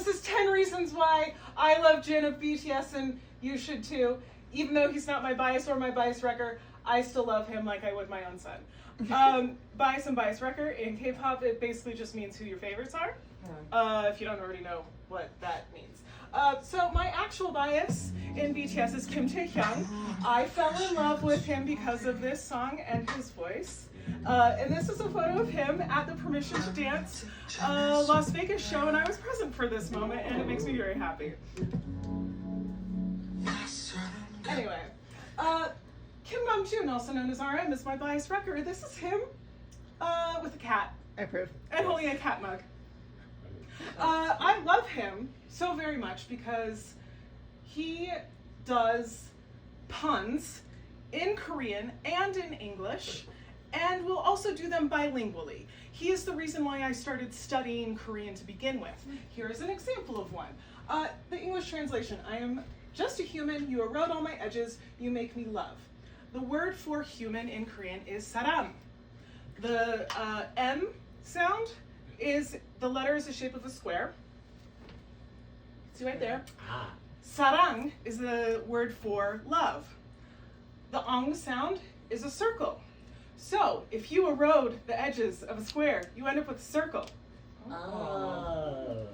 This is 10 reasons why I love Jin of BTS, and you should too. Even though he's not my bias or my bias wrecker, I still love him like I would my own son. Bias and bias wrecker, in K-pop, it basically just means who your favorites are. If you don't already know what that means. So my actual bias in BTS is Kim Taehyung. I fell in love with him because of this song and his voice. And this is a photo of him at the Permission to Dance Las Vegas show, and I was present for this moment, and it makes me very happy. Anyway, Kim Namjoon, also known as RM, is my bias wrecker. This is him with a cat. I approve. And holding a cat mug. I love him so very much because he does puns in Korean and in English, and will also do them bilingually. He is the reason why I started studying Korean to begin with. Here is an example of one. The English translation: I am just a human, you erode all my edges, you make me love. The word for human in Korean is sarang. The M sound is, the letter is the shape of a square. See right there? Sarang is the word for love. The ong sound is a circle. So if you erode the edges of a square, you end up with a circle. Oh.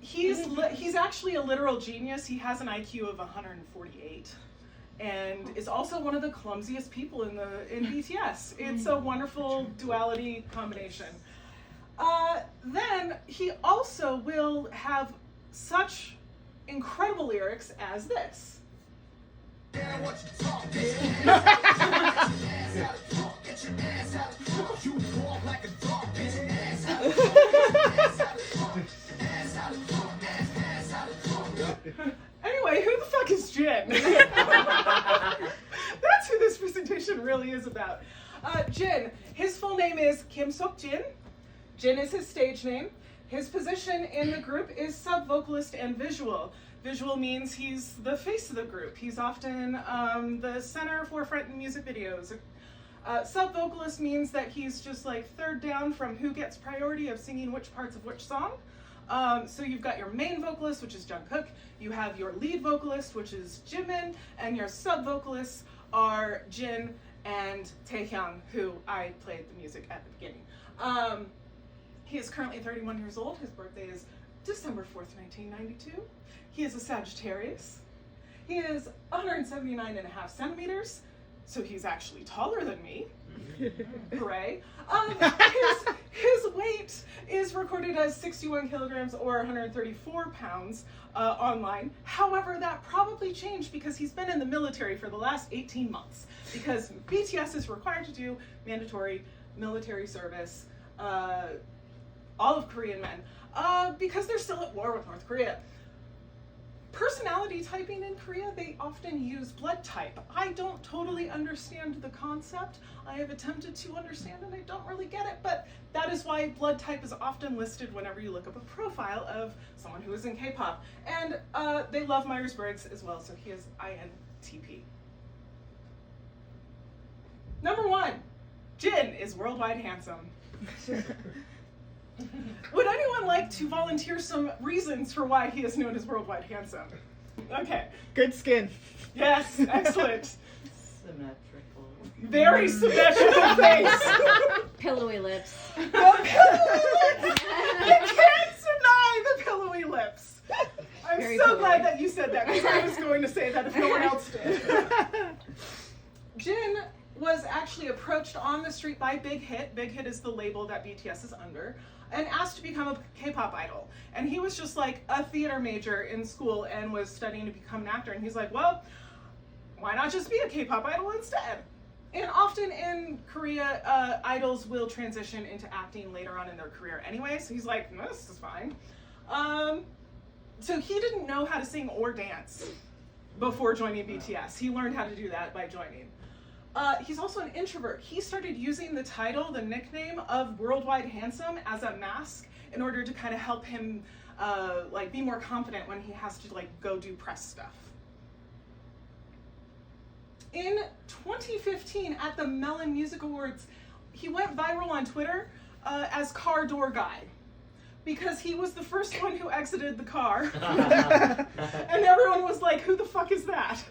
He's actually a literal genius. He has an IQ of 148. And is also one of the clumsiest people in BTS. It's a wonderful duality combination. Then he also will have such incredible lyrics as this. Anyway, who the fuck is Jin? That's who this presentation really is about. Jin, his full name is Kim Sok-jin. Jin is his stage name. His position in the group is sub-vocalist and visual. Visual means he's the face of the group. He's often the center, forefront in music videos. Sub-vocalist means that he's just like third down from who gets priority of singing which parts of which song. So you've got your main vocalist, which is Jungkook. You have your lead vocalist, which is Jimin, and your sub-vocalists are Jin and Taehyung, who I played the music at the beginning. He is currently 31 years old. His birthday is December 4th, 1992. He is a Sagittarius. He is 179.5 centimeters, so he's actually taller than me. Hooray. His weight is recorded as 61 kilograms or 134 pounds online. However, that probably changed because he's been in the military for the last 18 months, because BTS is required to do mandatory military service, all of Korean men, because they're still at war with North Korea. Personality typing in Korea, they often use blood type. I don't totally understand the concept. I have attempted to understand and I don't really get it, but that is why blood type is often listed whenever you look up a profile of someone who is in K-pop. And they love Myers-Briggs as well, so he is INTP. Number 1, Jin is worldwide handsome. Would anyone like to volunteer some reasons for why he is known as worldwide handsome? Okay. Good skin. Yes, excellent. Symmetrical. Very symmetrical face. Pillowy lips. The pillowy lips. You can't deny the pillowy lips. I'm Very so pillowy. glad that you said that, because I was going to say that if no one else did. Jin was actually approached on the street by Big Hit. Big Hit is the label that BTS is under, and asked to become a K-pop idol. And he was just like a theater major in school and was studying to become an actor. And he's like, well, why not just be a K-pop idol instead? And often in Korea, idols will transition into acting later on in their career anyway. So he's like, no, this is fine. So he didn't know how to sing or dance before joining BTS. He learned how to do that by joining. He's also an introvert. He started using the title, the nickname of Worldwide Handsome as a mask in order to kind of help him like be more confident when he has to like go do press stuff. In 2015 at the Melon Music Awards, he went viral on Twitter as car door guy, because he was the first one who exited the car. And everyone was like, who the fuck is that?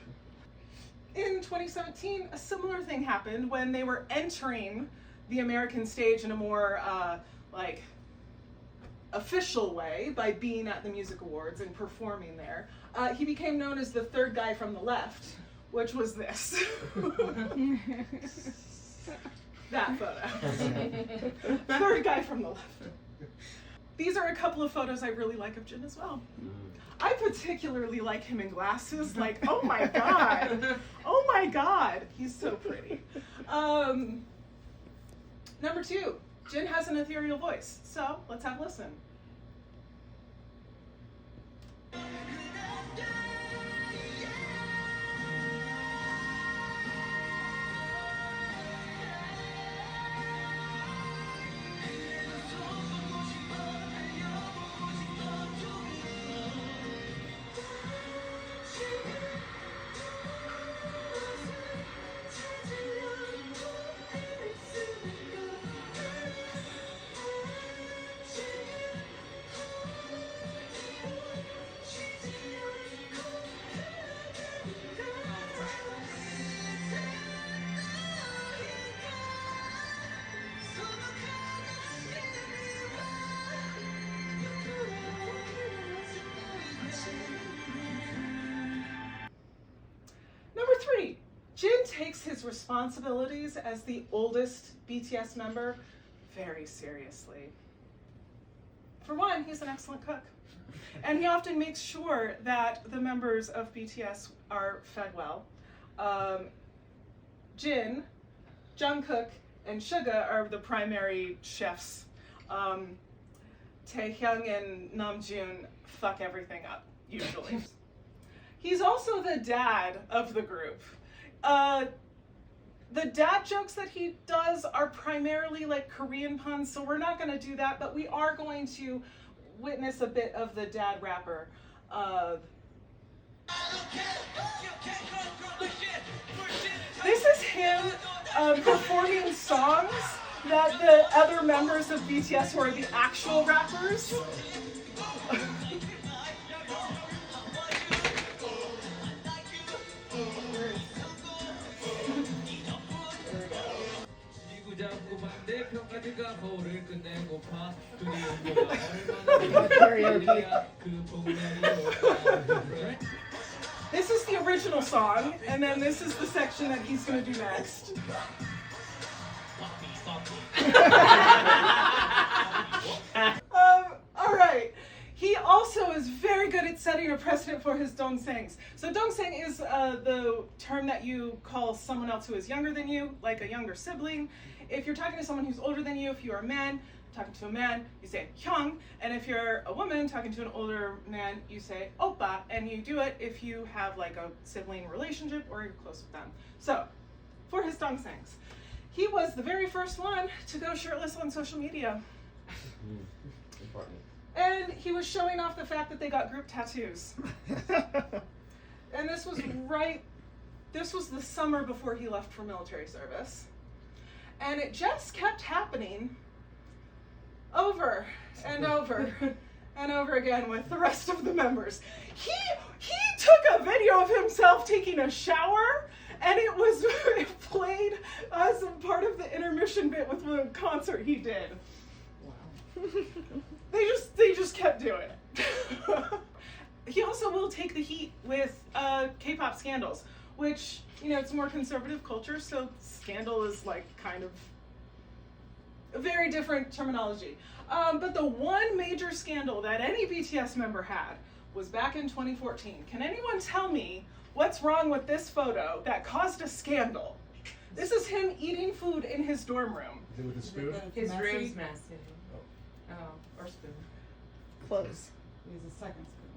In 2017, a similar thing happened when they were entering the American stage in a more like official way by being at the Music Awards and performing there. He became known as the third guy from the left, which was this. That photo. Third guy from the left. These are a couple of photos I really like of Jin as well. I particularly like him in glasses. Like, oh my god. Oh my god. He's so pretty. Number 2, Jin has an ethereal voice. So let's have a listen. Number 3, Jin takes his responsibilities as the oldest BTS member very seriously. For one, he's an excellent cook. And he often makes sure that the members of BTS are fed well. Jin, Jungkook, and Suga are the primary chefs. Taehyung and Namjoon fuck everything up, usually. He's also the dad of the group. The dad jokes that he does are primarily like Korean puns, so we're not going to do that, but we are going to witness a bit of the dad rapper. This is him performing songs that the other members of BTS who are the actual rappers. This is the original song, and then this is the section that he's going to do next. All right. He also is very good at setting a precedent for his dongsangs. So dongsang is the term that you call someone else who is younger than you, like a younger sibling. If you're talking to someone who's older than you, if you're a man, talking to a man, you say hyung. And if you're a woman talking to an older man, you say oppa. And you do it if you have like a sibling relationship or you're close with them. So, for his dongsangs. He was the very first one to go shirtless on social media. Important. And he was showing off the fact that they got group tattoos. And this was the summer before he left for military service. And it just kept happening over and over and over again with the rest of the members. He took a video of himself taking a shower, and it played as a part of the intermission bit with the concert he did. Wow. They just kept doing it. He also will take the heat with K-pop scandals, which, you know, it's more conservative culture, so scandal is like kind of a very different terminology. But the one major scandal that any BTS member had was back in 2014. Can anyone tell me what's wrong with this photo that caused a scandal? This is him eating food in his dorm room. Is it with a spoon? His Messy. room's messy. Oh, Or spoon. close. Use a second spoon.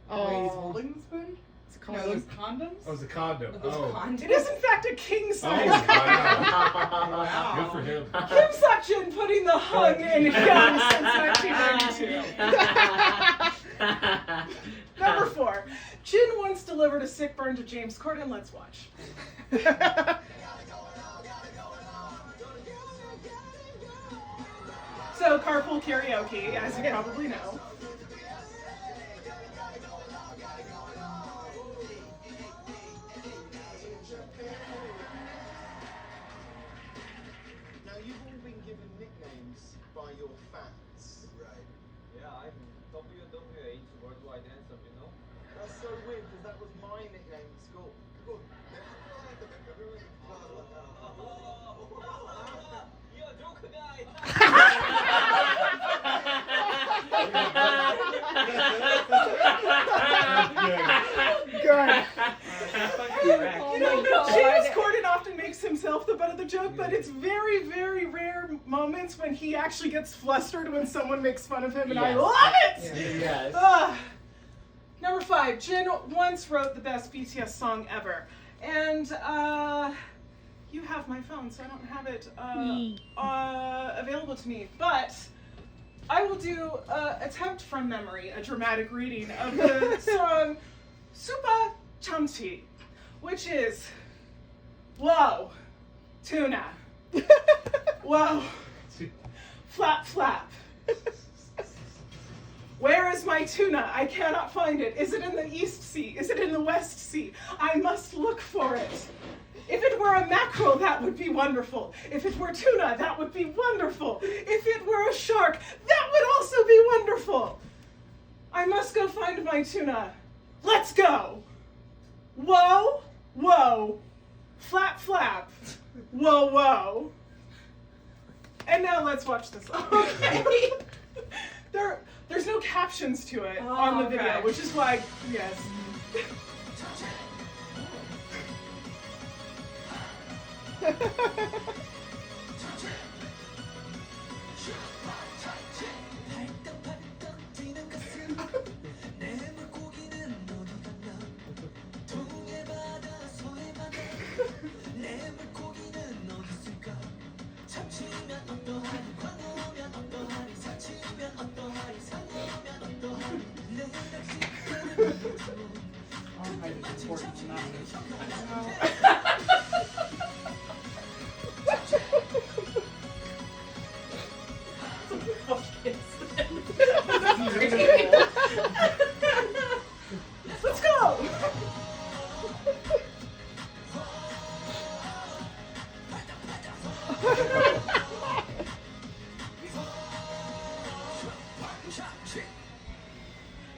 Oh, Wait, he's holding the spoon? It's a No, condom. those condoms? Oh, it's a condom. Those Oh. condoms. It is in fact a king Oh, size. wow. Good for him. Kim Seok-jin putting the hung in Hyung since 1992. Number 4. Jin once delivered a sick burn to James Corden. Let's watch. So carpool karaoke, as you probably know. Now, you've all been given nicknames by your fans. Right. Yeah, I'm WWH Worldwide Handsome, you know? That's so weird because that was my nickname at school. You're a joke guy! Good. You know, James Corden often makes himself the butt of the joke, but it's very, very rare moments when he actually gets flustered when someone makes fun of him, and I Yes. love it! Yes. Number 5, Jin once wrote the best BTS song ever. And, you have my phone, so I don't have it available to me. But I will do attempt from memory, a dramatic reading of the song Supa Chamchi, which is, whoa, tuna. Whoa, flap, flap. Where is my tuna? I cannot find it. Is it in the East Sea? Is it in the West Sea? I must look for it. If it were a mackerel, that would be wonderful. If it were tuna, that would be wonderful. If it were a shark, that would also be wonderful. I must go find my tuna. Let's go. Whoa, whoa, flap, flap, whoa, whoa. And now let's watch this. Okay. There's no captions to it on the video, okay. which is why, yes. Let's go!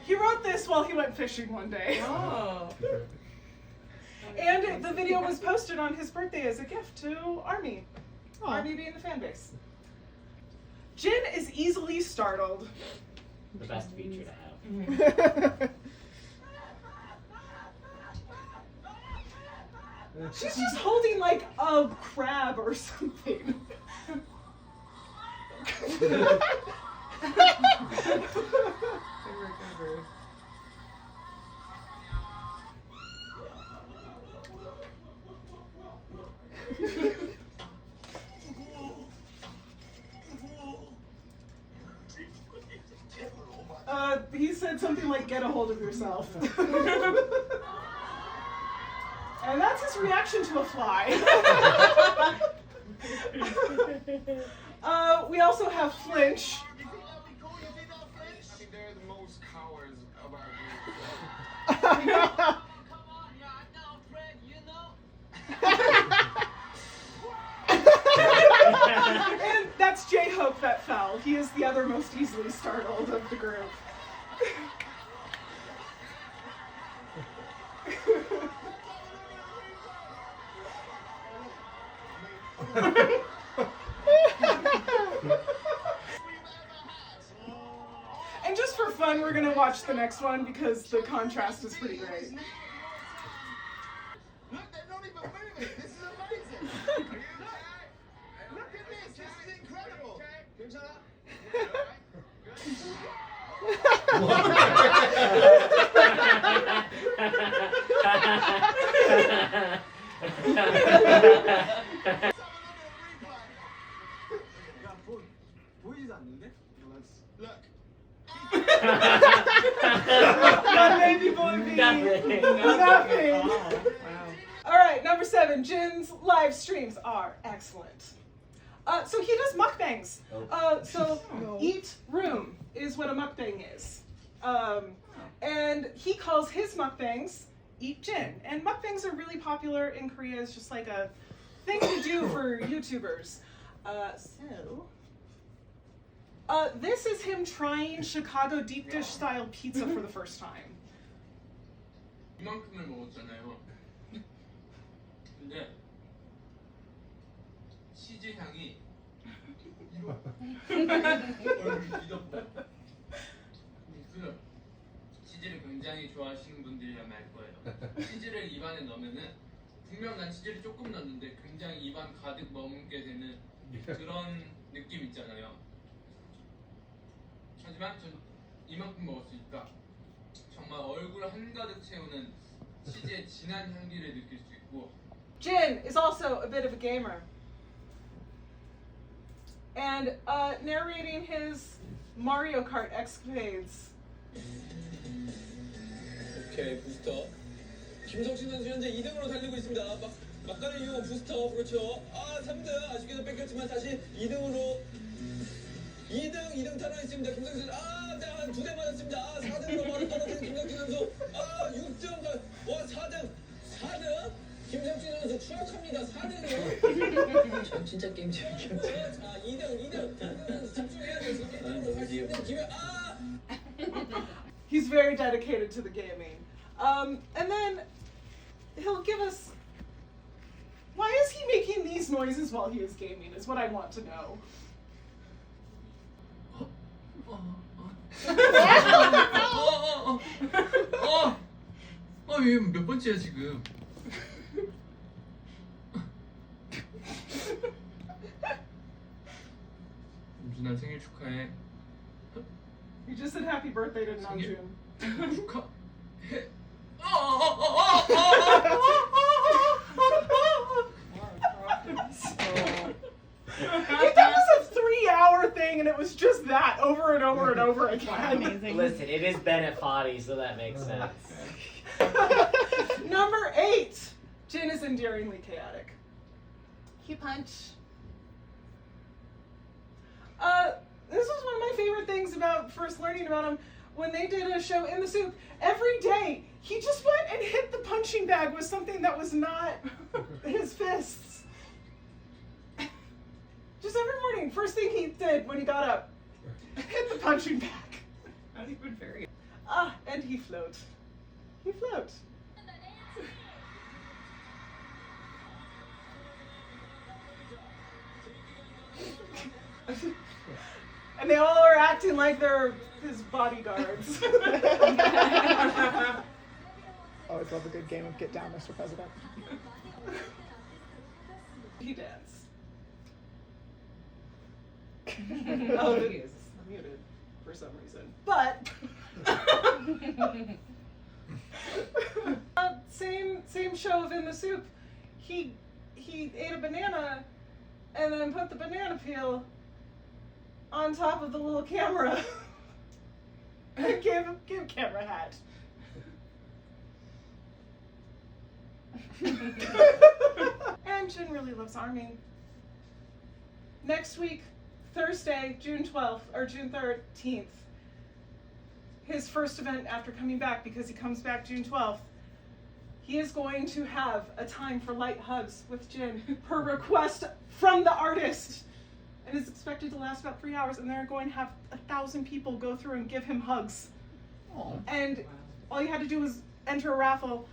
He wrote this while he went fishing one day. Oh. And the video was posted on his birthday as a gift to ARMY. Oh. ARMY being the fan base. Jin is easily startled. The best feature to have. She's just holding like a crab or something. He said something like, "Get a hold of yourself." And that's his reaction to a fly. We also have Flinch. I mean, they're the most cowards of our group. Come on, you're now Fred, you know? And that's J-Hope that fell. He is the other most easily startled of the group. And just for fun, we're gonna watch the next one because the contrast is pretty great. Look, they're not even moving. This is amazing. Are you okay? Look at this. This is incredible. Look. Not baby boy B. Nothing. Nothing. Wow. All right, number 7. Jin's live streams are excellent. So he does mukbangs. So No. eat room is what a mukbang is. And he calls his mukbangs Eat Jin. And mukbangs are really popular in Korea. It's just like a thing to do for YouTubers. This is him trying Chicago deep dish style pizza for the first time. 이만큼을 먹었잖아요. 근데 치즈 향이 얼굴 뒤덮어. 그 치즈를 굉장히 좋아하시는 분들이라면 알 거예요. 치즈를 입안에 넣으면은 분명 난 치즈를 조금 넣었는데 굉장히 입안 가득 머금게 되는 그런 느낌 있잖아요. 하지만 전 이만큼 먹었으니까 정말 얼굴 한가득 채우는 치즈의 진한 향기를 느낄 수 있고. Jin is also a bit of a gamer. And narrating his Mario Kart escapades. 오케이 부스터 김성진 선수 현재 2등으로 달리고 있습니다. 막간을 이용한 부스터 그렇죠. 3등 아쉽게도 뺏겼지만 다시 2등으로 2등 탈환했습니다. 김성진 선수 두 대 맞았습니다. 4등으로 바로 떨어지는 김성진 선수 6등 4등 김성진 선수 추락합니다. 4등이요. 전 진짜 게임 재밌겠죠. 자 2등 선수 집중해야 돼요. 지금 1등으로 갈 수 있는 기회. He's very dedicated to the gaming. And then he'll give us. Why is he making these noises while he is gaming? Is what I want to know. 이게 몇 번째야 지금? 윤준아 생일 축하해. You just said happy birthday to Namjoon. 축하해. That was a 3-hour thing, and it was just that over and over and over again. Amazing. Listen, it is Bennett Foddy, so that makes sense. Number 8. Jin is endearingly chaotic. He punch. This was one of my favorite things about first learning about him. When they did a show in the soup, every day he just went and hit the punching bag with something that was not his fists. Just every morning, first thing he did when he got up, hit the punching bag. Not even very. And he float. He float. And they all are acting like they're his bodyguards. Always love a good game of Get Down, Mr. President. He dance. Oh, it he is. muted for some reason. But same show of In the Soup. He ate a banana and then put the banana peel on top of the little camera and gave camera hat. And Jin really loves Army. Next week, Thursday, June 12th or June 13th, his first event after coming back, because he comes back June 12th, he is going to have a time for light hugs with Jin per request from the artist. And it's expected to last about 3 hours, and they're going to have 1,000 people go through and give him hugs. And all you had to do was enter a raffle.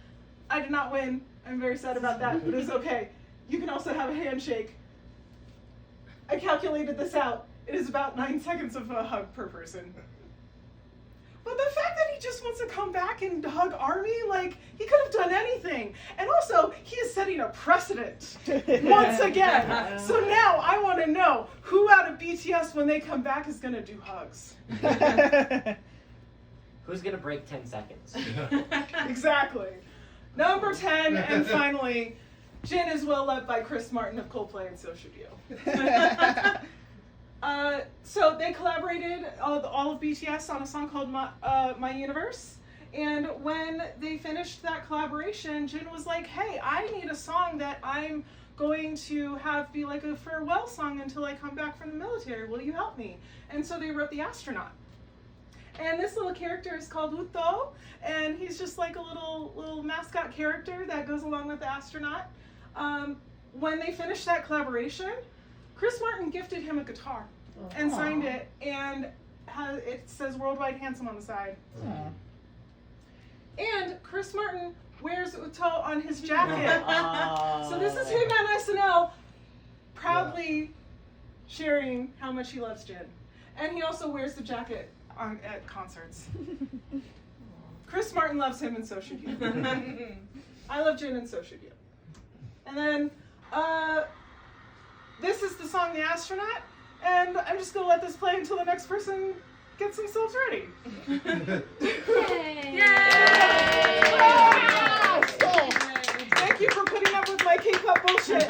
I did not win. I'm very sad about that, but it's okay. You can also have a handshake. I calculated this out. It is about 9 seconds of a hug per person. But the fact that he just wants to come back and hug Army, like, he could have done anything. And also, he is setting a precedent once again. So now I want to know who out of BTS, when they come back, is going to do hugs. Who's gonna break 10 seconds? Exactly. Number 10, and finally, Jin is well loved by Chris Martin of Coldplay, and so should you. So they collaborated, all of BTS, on a song called My Universe. And when they finished that collaboration, Jin was like, hey, I need a song that I'm going to be like a farewell song until I come back from the military. Will you help me? And so they wrote The Astronaut. And this little character is called Uto, and he's just like a little mascot character that goes along with the astronaut. When they finished that collaboration, Chris Martin gifted him a guitar and signed it, and it says Worldwide Handsome on the side. Aw. And Chris Martin wears Uto on his jacket. So this is him on SNL, proudly sharing how much he loves Jin. And he also wears the jacket at concerts. Chris Martin loves him, and so should you. I love Jin, and so should you. And then this is the song The Astronaut, and I'm just gonna let this play until the next person gets themselves ready. Yay! Thank you for putting up with my K-pop bullshit.